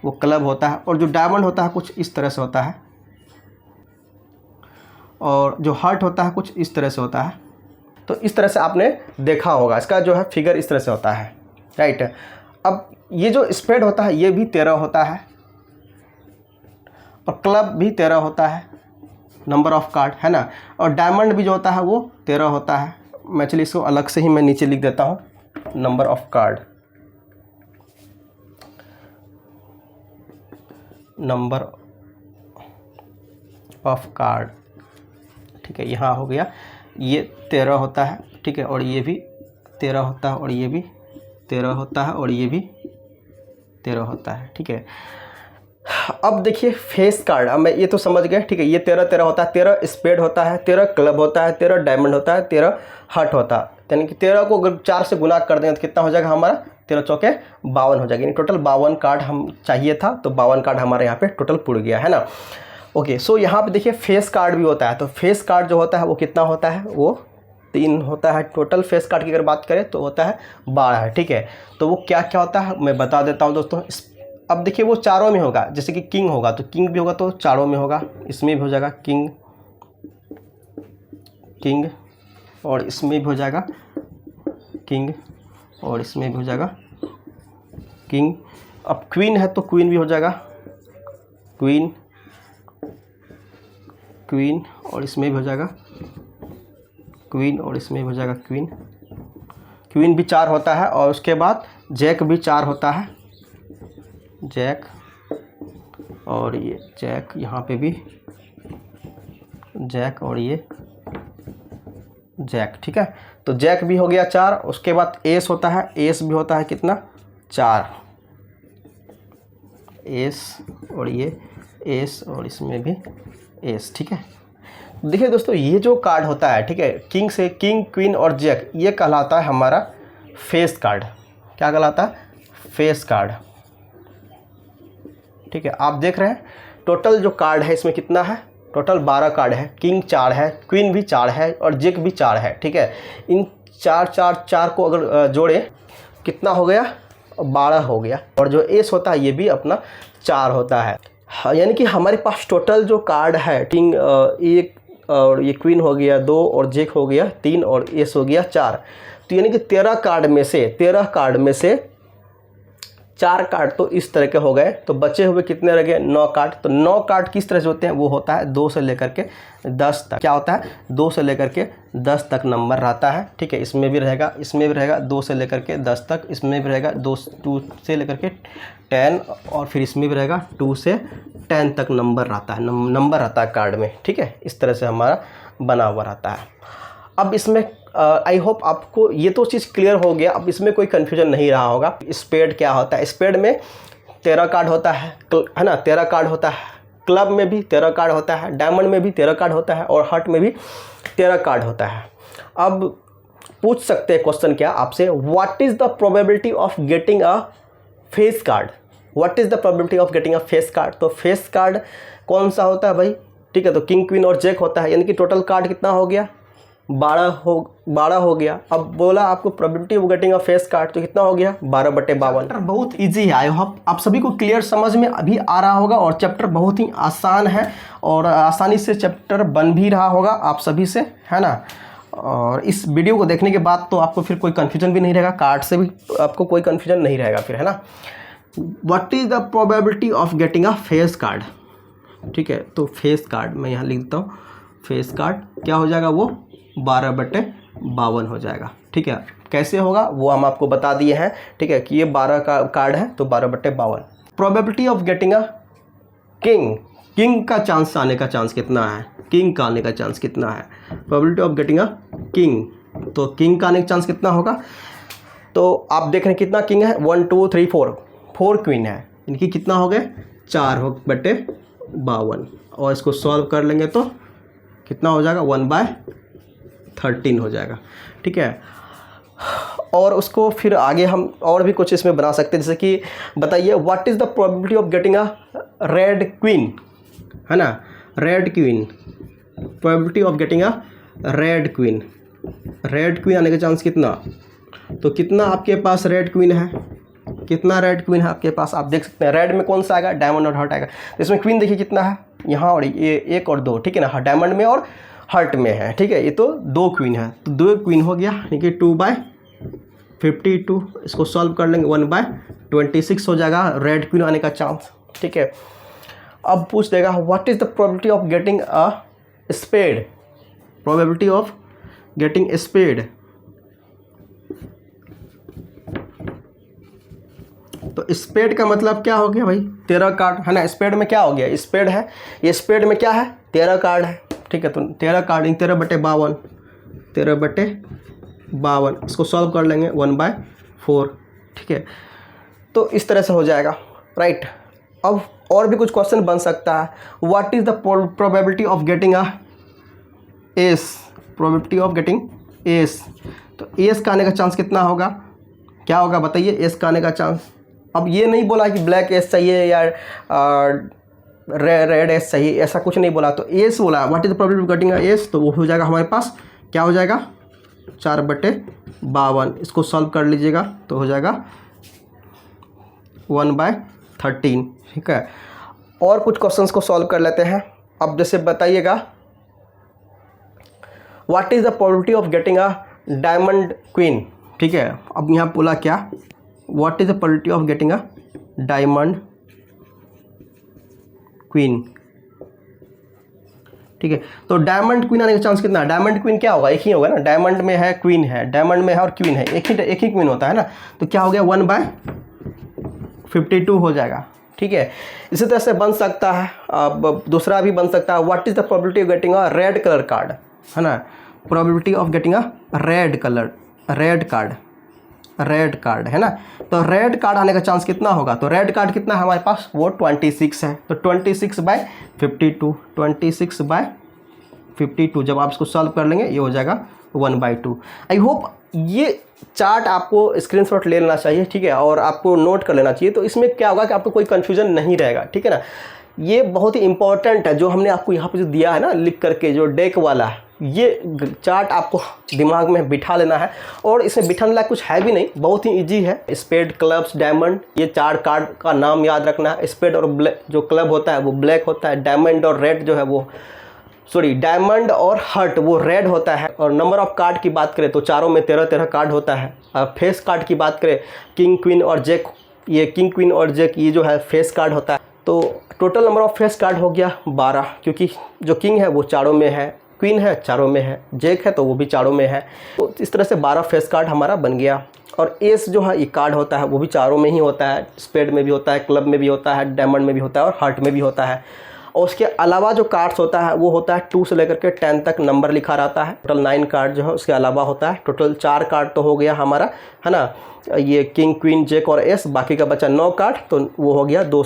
वो क्लब होता है। और जो डायमंड होता है कुछ इस तरह से होता है, और जो हार्ट होता है कुछ इस तरह से होता है। तो इस तरह से आपने देखा होगा, इसका जो है फिगर इस तरह से होता है, राइट। अब ये जो स्पेड होता है ये भी 13 होता है, और क्लब भी 13 होता है, नंबर ऑफ कार्ड, है ना। और डायमंड भी जो होता है वो 13 होता है। मैं चलिए इसको अलग से ही मैं नीचे लिख देता हूँ, number of card, number of card, ठीक है। यहाँ हो गया, ये 13 होता है, ठीक है, और ये भी 13 होता है, और ये भी 13 होता है, और ये भी 13 होता है, ठीक है। अब देखिए फेस कार्ड, अब मैं ये तो समझ गए, ठीक है। ये 13 होता है, 13 स्पेड होता है, 13 क्लब होता है, 13 डायमंड होता है, 13 हार्ट होता है। यानी कि 13 को अगर 4 से गुना कर देंगे तो कितना हो जाएगा हमारा, 13 चौके 52 हो जाएगा। यानी टोटल 52 कार्ड हम चाहिए था, तो 52 कार्ड हमारे यहाँ पे टोटल पुड़ गया है ना। ओके, सो यहाँ पे देखिए फेस कार्ड भी होता है। तो फेस कार्ड जो होता है वो कितना होता है, वो 3 होता है। टोटल फेस कार्ड की अगर बात करें तो होता है 12, ठीक है। तो वो क्या क्या होता है मैं बता देता हूँ दोस्तों। अब देखिए वो चारों में होगा, जैसे कि किंग होगा तो किंग भी होगा तो चारों में होगा, इसमें भी हो जाएगा किंग, किंग, और इसमें भी हो जाएगा किंग, और इसमें भी हो जाएगा किंग। अब क्वीन है तो क्वीन भी हो जाएगा क्वीन, क्वीन, और इसमें भी हो जाएगा क्वीन, और इसमें भी हो जाएगा क्वीन। क्वीन भी 4 होता है, और उसके बाद जैक भी 4 होता है, जैक, और ये जैक, यहाँ पे भी जैक, और ये जैक, ठीक है। तो जैक भी हो गया 4। उसके बाद एस होता है, एस भी होता है कितना, 4, एस, और ये एस, और इसमें भी एस, ठीक है। देखिए दोस्तों ये जो कार्ड होता है, ठीक है, किंग से किंग, क्वीन और जैक, ये कहलाता है हमारा फेस कार्ड। क्या कहलाता है, फेस कार्ड, ठीक है। आप देख रहे हैं टोटल जो कार्ड है इसमें कितना है, टोटल 12 कार्ड है। किंग 4 है, क्वीन भी 4 है, और जैक भी 4 है, ठीक है। इन 4 को अगर जोड़े कितना हो गया, 12 हो गया। और जो एस होता है ये भी अपना 4 होता है। यानी कि हमारे पास टोटल जो कार्ड है, किंग 1, और ये क्वीन हो गया 2, और जैक हो गया 3, और एस हो गया 4। तो यानी कि 13 कार्ड में से 4 कार्ड तो इस तरह के हो गए। तो बचे हुए कितने रह गए, 9 कार्ड। तो 9 कार्ड किस तरह से होते हैं, वो होता है 2 से लेकर के 10 तक। क्या होता है, 2 से लेकर के 10 तक नंबर रहता है, ठीक है। इसमें भी रहेगा, इसमें भी रहेगा 2 से लेकर के 10 तक, इसमें भी रहेगा 2 से लेकर के 10, और फिर इसमें भी रहेगा 2 से 10 तक नंबर रहता है, नंबर रहता है कार्ड में, ठीक है। इस तरह से हमारा बना हुआ रहता है। अब इसमें आई होप आपको ये तो चीज़ क्लियर हो गया। अब इसमें कोई कन्फ्यूजन नहीं रहा होगा। स्पेड क्या होता है, स्पेड में 13 कार्ड होता है ना, 13 कार्ड होता है। क्लब में भी 13 कार्ड होता है, डायमंड में भी 13 कार्ड होता है, और हार्ट में भी 13 कार्ड होता है। अब पूछ सकते हैं क्वेश्चन क्या आपसे, what is the probability of getting a face card, what is the probability of getting a face card. तो फेस कार्ड कौन सा होता है भाई, ठीक है। तो किंग, क्वीन और जैक होता है। यानी कि टोटल कार्ड कितना हो गया, 12 हो गया। अब बोला आपको probability of getting a face card, तो कितना हो गया, 12/52। बहुत इजी है। आई होप आप सभी को क्लियर समझ में अभी आ रहा होगा, और चैप्टर बहुत ही आसान है, और आसानी से चैप्टर बन भी रहा होगा आप सभी से, है ना। और इस वीडियो को देखने के बाद तो आपको फिर कोई कन्फ्यूजन भी नहीं रहेगा, कार्ड से भी आपको कोई कन्फ्यूजन नहीं रहेगा फिर, है ना। What is the probability of getting a face card, ठीक है। तो फेस कार्ड मैं यहाँ लिख देता हूँ, फेस कार्ड क्या हो जाएगा, वो 12/52 हो जाएगा, ठीक है। कैसे होगा वो हम आपको बता दिए हैं, ठीक है, कि ये 12 का कार्ड है तो 12/52। Probability of getting a king, king का चांस आने का चांस कितना है, किंग का आने का चांस कितना है, probability of getting a king. तो किंग का आने का चांस कितना होगा, तो आप देख रहे हैं कितना किंग है, 1 2 3 4 क्वीन है। इनकी कितना हो गए, 4/52। और इसको सॉल्व कर लेंगे तो कितना हो जाएगा, 1/13 हो जाएगा, ठीक है। और उसको फिर आगे हम और भी कुछ इसमें बना सकते हैं, जैसे कि बताइए what is the probability of getting a red queen, है ना, red queen, probability of getting a red queen. Red queen आने का चांस कितना, तो कितना आपके पास रेड क्वीन है, कितना रेड क्वीन है आपके पास, आप देख सकते हैं। रेड में कौन सा आएगा, डायमंड और हार्ट आएगा। तो इसमें क्वीन देखिए कितना है यहाँ, और ये 1 और 2, ठीक है ना, डायमंड में और हार्ट में है, ठीक है। ये तो 2 क्वीन है, तो 2 क्वीन हो गया, यानी कि 2/52। इसको सॉल्व कर लेंगे 1/26 हो जाएगा रेड क्वीन आने का चांस, ठीक है। अब पूछ देगा what is the probability of getting a spade, probability of getting spade. तो स्पेड का मतलब क्या हो गया भाई, 13 कार्ड है ना। स्पेड में क्या हो गया, स्पेड है, ये स्पेड में क्या है, 13 कार्ड है, ठीक है। तो 13 कार्ड 13/52, 13/52। इसको सॉल्व कर लेंगे 1/4, ठीक है। तो इस तरह से हो जाएगा, राइट। अब और भी कुछ क्वेश्चन बन सकता है। What is the probability of getting a ace, probability of getting S, तो एस का आने का चांस कितना होगा, क्या होगा बताइए एस का आने का चांस। अब ये नहीं बोला कि ब्लैक एस चाहिए या रेड एस चाहिए, ऐसा कुछ नहीं बोला, तो एस बोला। What is the probability of getting S, तो वो हो जाएगा हमारे पास, क्या हो जाएगा 4/52। इसको सॉल्व कर लीजिएगा तो हो जाएगा 1/13। ठीक है, और कुछ क्वेश्चंस को सॉल्व कर लेते हैं। अब जैसे बताइएगा what is the probability of getting a diamond queen. ठीक है, अब यहाँ बोला क्या, what is the probability of getting a diamond queen. ठीक है, तो डायमंड क्वीन आने का चांस कितना है, डायमंड क्वीन क्या होगा, एक ही होगा ना, डायमंड में है क्वीन है, डायमंड में है और क्वीन है, एक ही क्वीन होता है ना, तो क्या हो गया 1/52 हो जाएगा। ठीक है, इसी तरह से बन सकता है, अब दूसरा भी बन सकता है, what is the probability of getting a red colour card, है ना, probability of getting a red card है ना, तो रेड कार्ड आने का चांस कितना होगा, तो रेड कार्ड कितना है हमारे पास, वो 26 है, तो 26/52 जब आप इसको सॉल्व कर लेंगे ये हो जाएगा 1/2। आई होप ये चार्ट आपको स्क्रीनशॉट ले लेना चाहिए, ठीक है, और आपको नोट कर लेना चाहिए, तो इसमें क्या होगा कि आपको कोई कन्फ्यूजन नहीं रहेगा। ठीक है ना, ये बहुत ही इंपॉर्टेंट है जो हमने आपको यहाँ पे जो दिया है ना लिख करके, जो डेक वाला है, ये चार्ट आपको दिमाग में बिठा लेना है, और इसमें बिठाने लायक कुछ है भी नहीं, बहुत ही इजी है। स्पेड, क्लब्स, डायमंड, ये 4 कार्ड का नाम याद रखना है। स्पेड और ब्लैक जो क्लब होता है वो ब्लैक होता है, डायमंड और रेड जो है वो डायमंड और हर्ट वो रेड होता है। और नंबर ऑफ कार्ड की बात करें तो चारों में 13 कार्ड होता है। फेस कार्ड की बात करें, किंग, क्वीन और जैक, ये किंग, क्वीन और जैक ये जो है फेस कार्ड होता है। तो total number of face card हो गया 12, क्योंकि जो किंग है वो चारों में है, क्वीन है चारों में है, जैक है तो वो भी चारों में है, तो इस तरह से 12 फेस कार्ड हमारा बन गया। और एस जो है ये कार्ड होता है वो भी चारों में ही होता है, स्पेड में भी होता है, क्लब में भी होता है, डायमंड में भी होता है और हार्ट में भी होता है। और उसके अलावा जो कार्ड्स होता है वो होता है 2 से लेकर के 10 तक नंबर लिखा रहता है। टोटल 9 कार्ड जो है उसके अलावा होता है। टोटल 4 कार्ड तो हो गया हमारा, है ना, ये किंग, क्वीन, जैक और एस, बाकी का बचा 9 कार्ड, तो वो हो गया 2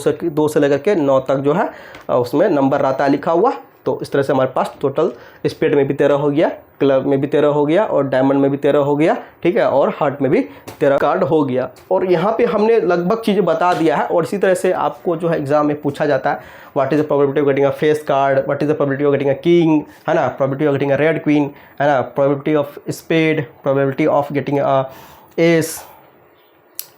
से लेकर के 9 तक जो है उसमें नंबर रहता है लिखा हुआ। तो इस तरह से हमारे पास टोटल स्पेड में भी 13 हो गया, क्लब में भी 13 हो गया और डायमंड में भी 13 हो गया, ठीक है, और हार्ट में भी 13 कार्ड हो गया। और यहाँ पे हमने लगभग चीज़ें बता दिया है। और इसी तरह से आपको जो है एग्जाम में पूछा जाता है, what is the probability of getting a face card, what is the probability of getting a king, है ना, probability of getting a red queen, है ना, probability of spade, probability of getting a ace,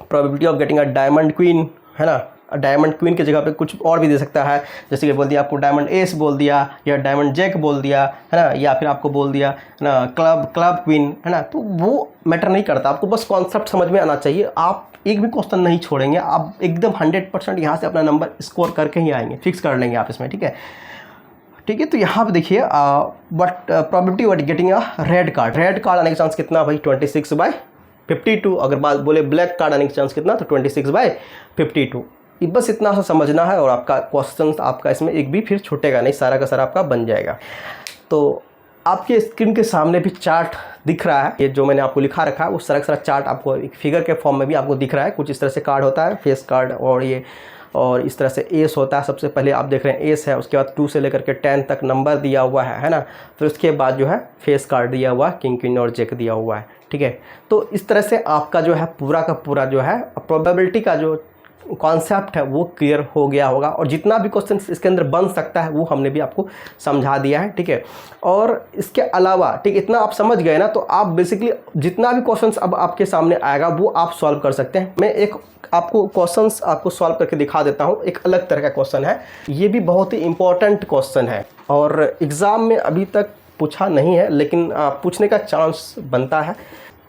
probability of getting a diamond queen, है ना, डायमंड क्वीन की जगह पे कुछ और भी दे सकता है, जैसे कि बोल दिया आपको डायमंड एस बोल दिया, या डायमंड जैक बोल दिया, है ना, या फिर आपको बोल दिया ना क्लब क्वीन, है ना, तो वो मैटर नहीं करता, आपको बस कॉन्सेप्ट समझ में आना चाहिए। आप एक भी क्वेश्चन नहीं छोड़ेंगे, आप एकदम 100% यहाँ से अपना नंबर स्कोर करके ही आएंगे, फिक्स कर लेंगे आप इसमें, ठीक है। ठीक है, तो यहाँ पे देखिए but probability of getting a red card आने का चांस कितना भाई 26/52। अगर बात बोले ब्लैक कार्ड आने का चांस कितना, तो 26/52। बस इतना सा समझना है और आपका क्वेश्चन आपका इसमें एक भी फिर छूटेगा नहीं, सारा का सारा आपका बन जाएगा। तो आपके स्क्रीन के सामने भी चार्ट दिख रहा है, ये जो मैंने आपको लिखा रखा है वो सारा का सारा चार्ट आपको एक फिगर के फॉर्म में भी आपको दिख रहा है। कुछ इस तरह से कार्ड होता है, फेस कार्ड, और इस तरह से एस होता है। सबसे पहले आप देख रहे हैं एस है, उसके बाद 2 से लेकर के 10 तक नंबर दिया हुआ है ना, फिर उसके बाद जो है फेस कार्ड दिया हुआ है, किंग, क्वीन और जैक दिया हुआ है, ठीक है। तो इस तरह से आपका जो है पूरा का पूरा जो है प्रोबेबिलिटी का जो कॉन्सेप्ट है वो क्लियर हो गया होगा, और जितना भी क्वेश्चन इसके अंदर बन सकता है वो हमने भी आपको समझा दिया है, ठीक है। और इसके अलावा ठीक इतना आप समझ गए ना, तो आप बेसिकली जितना भी क्वेश्चंस अब आपके सामने आएगा वो आप सॉल्व कर सकते हैं। मैं एक आपको क्वेश्चंस आपको सॉल्व करके दिखा देता हूँ। एक अलग तरह का क्वेश्चन है, ये भी बहुत ही इंपॉर्टेंट क्वेश्चन है और एग्ज़ाम में अभी तक पूछा नहीं है, लेकिन पूछने का चांस बनता है।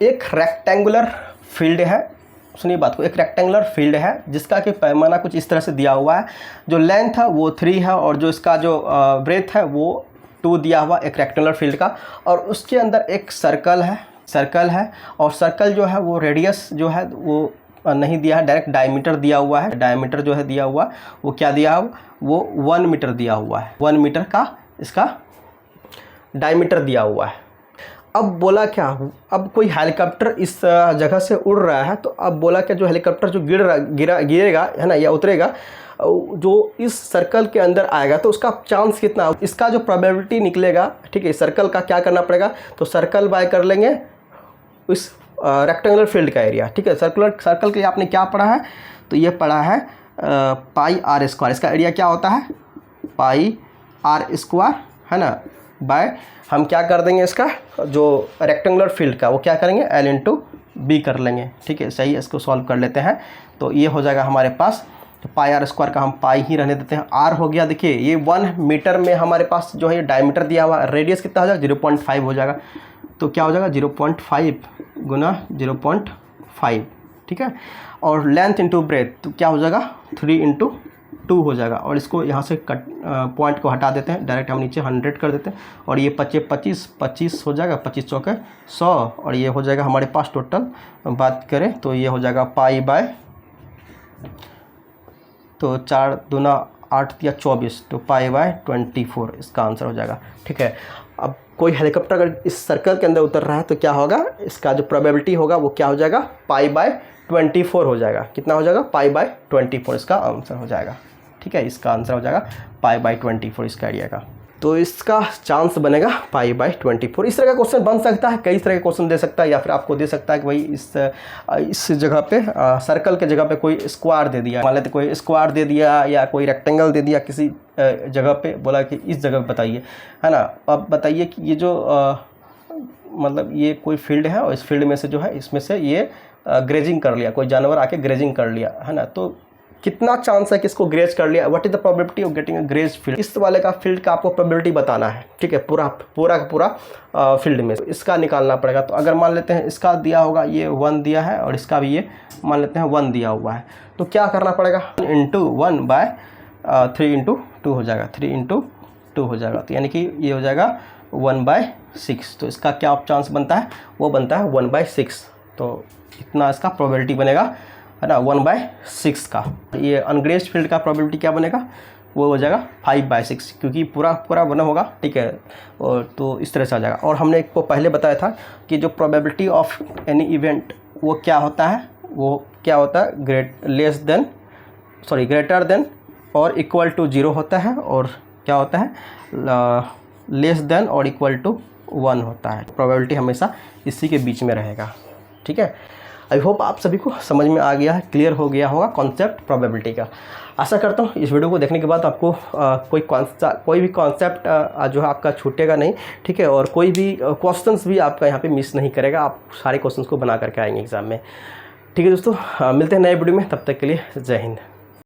एक रेक्टेंगुलर फील्ड है, सुनिए बात को, एक रेक्टेंगुलर फील्ड है जिसका कि पैमाना कुछ इस तरह से दिया हुआ है। जो लेंथ है वो 3 है और जो इसका जो ब्रेथ है वो 2 दिया हुआ एक रेक्टेंगुलर फील्ड का। और उसके अंदर एक सर्कल है और सर्कल जो है वो रेडियस जो है वो नहीं दिया है, डायरेक्ट डायमीटर दिया हुआ है। डायमीटर जो है दिया हुआ वो क्या दिया है, वो 1 मीटर दिया हुआ है। 1 मीटर का इसका डायमीटर दिया हुआ है। अब बोला क्या, अब कोई हेलीकॉप्टर इस जगह से उड़ रहा है, तो अब बोला क्या जो हेलीकॉप्टर जो गिरेगा है ना या उतरेगा, जो इस सर्कल के अंदर आएगा तो उसका चांस कितना, इसका जो प्रोबेबिलिटी निकलेगा, ठीक है, सर्कल का क्या करना पड़ेगा, तो सर्कल बाय कर लेंगे इस रेक्टेंगुलर फील्ड का एरिया, ठीक है। सर्कल के आपने क्या पढ़ा है, तो ये पढ़ा है पाई आर स्क्वायर, इसका एरिया क्या होता है पाई आर स्क्वायर, है ना, बाय हम क्या कर देंगे इसका जो रेक्टेंगुलर फील्ड का वो क्या करेंगे एल इंटू बी कर लेंगे, ठीक है। सही है, इसको सॉल्व कर लेते हैं तो ये हो जाएगा हमारे पास, तो पाई आर स्क्वायर का हम पाई ही रहने देते हैं, आर हो गया, देखिए ये 1 मीटर में हमारे पास जो है ये डायमीटर दिया हुआ, रेडियस कितना हो जाएगा 0.5 हो जाएगा, तो क्या हो जाएगा 0.5 गुना 0.5, ठीक है। और लेंथ इंटू ब्रेथ तो क्या हो जाएगा 3 इंटू 2 हो जाएगा, और इसको यहाँ से कट पॉइंट को हटा देते हैं, डायरेक्ट हम नीचे 100 कर देते हैं, और ये 25 हो जाएगा, 25 चौके 100, और ये हो जाएगा हमारे पास टोटल बात करें तो ये हो जाएगा पाई बाय, तो 4 दूना 8 या 24, तो पाई बाय 24 इसका आंसर हो जाएगा, ठीक है। अब कोई हेलीकॉप्टर अगर इस सर्कल के अंदर उतर रहा है तो क्या होगा, इसका जो प्रोबेबिलिटी होगा वो क्या हो जाएगा पाई बाय 24 हो जाएगा, कितना हो जाएगा पाई बाय 24 इसका आंसर हो जाएगा, ठीक है। इसका आंसर हो जाएगा पाई बाय 24 इसका एरिया का, तो इसका चांस बनेगा पाई बाय 24। इस तरह का क्वेश्चन बन सकता है, कई तरह के क्वेश्चन दे सकता है, या फिर आपको दे सकता है कि भाई इस जगह पे सर्कल के जगह पे कोई स्क्वायर दे दिया, मान लेते कोई स्क्वायर दे दिया या कोई रेक्टेंगल दे दिया किसी जगह पे, बोला कि इस जगह पे बताइए, है ना। अब बताइए कि ये जो मतलब ये कोई फील्ड है और इस फील्ड में से जो है इसमें से ये ग्रेजिंग कर लिया, कोई जानवर आके ग्रेजिंग कर लिया, है ना, तो कितना चांस है कि इसको ग्रेज कर लिया, what is the probability of getting a graze field, इस वाले का फील्ड का आपको प्रोबेबिलिटी बताना है, ठीक है, पूरा फील्ड में इसका निकालना पड़ेगा। तो अगर मान लेते हैं इसका दिया होगा ये 1 दिया है और इसका भी ये मान लेते हैं 1 दिया हुआ है, तो क्या करना पड़ेगा इंटू 1 बाय 3 इंटू 2 हो जाएगा, 3 इंटू 2 हो जाएगा, तो यानी कि ये हो जाएगा 1/6, तो इसका क्या चांस बनता है, वो बनता है 1/6, तो इतना इसका प्रोबेबिलिटी बनेगा, है ना, 1/6 का। ये अनग्रेज्ड फील्ड का प्रोबेबिलिटी क्या बनेगा, वो हो जाएगा 5/6, क्योंकि पूरा बना होगा, ठीक है, और तो इस तरह से आ जाएगा। और हमने को पहले बताया था कि जो प्रोबेबिलिटी ऑफ एनी इवेंट वो क्या होता है, वो क्या होता है ग्रेटर देन और इक्वल टू 0 होता है, और क्या होता है लेस देन और इक्वल टू 1 होता है। प्रोबेबिलिटी हमेशा इसी के बीच में रहेगा, ठीक है। आई होप आप सभी को समझ में आ गया है, क्लियर हो गया होगा कॉन्सेप्ट प्रोबेबिलिटी का। आशा करता हूँ इस वीडियो को देखने के बाद आपको कोई भी कॉन्सेप्ट जो है आपका छूटेगा नहीं, ठीक है, और कोई भी क्वेश्चंस भी आपका यहाँ पे मिस नहीं करेगा, आप सारे क्वेश्चंस को बना करके आएंगे एग्जाम में, ठीक है दोस्तों। मिलते हैं नए वीडियो में, तब तक के लिए जय हिंद।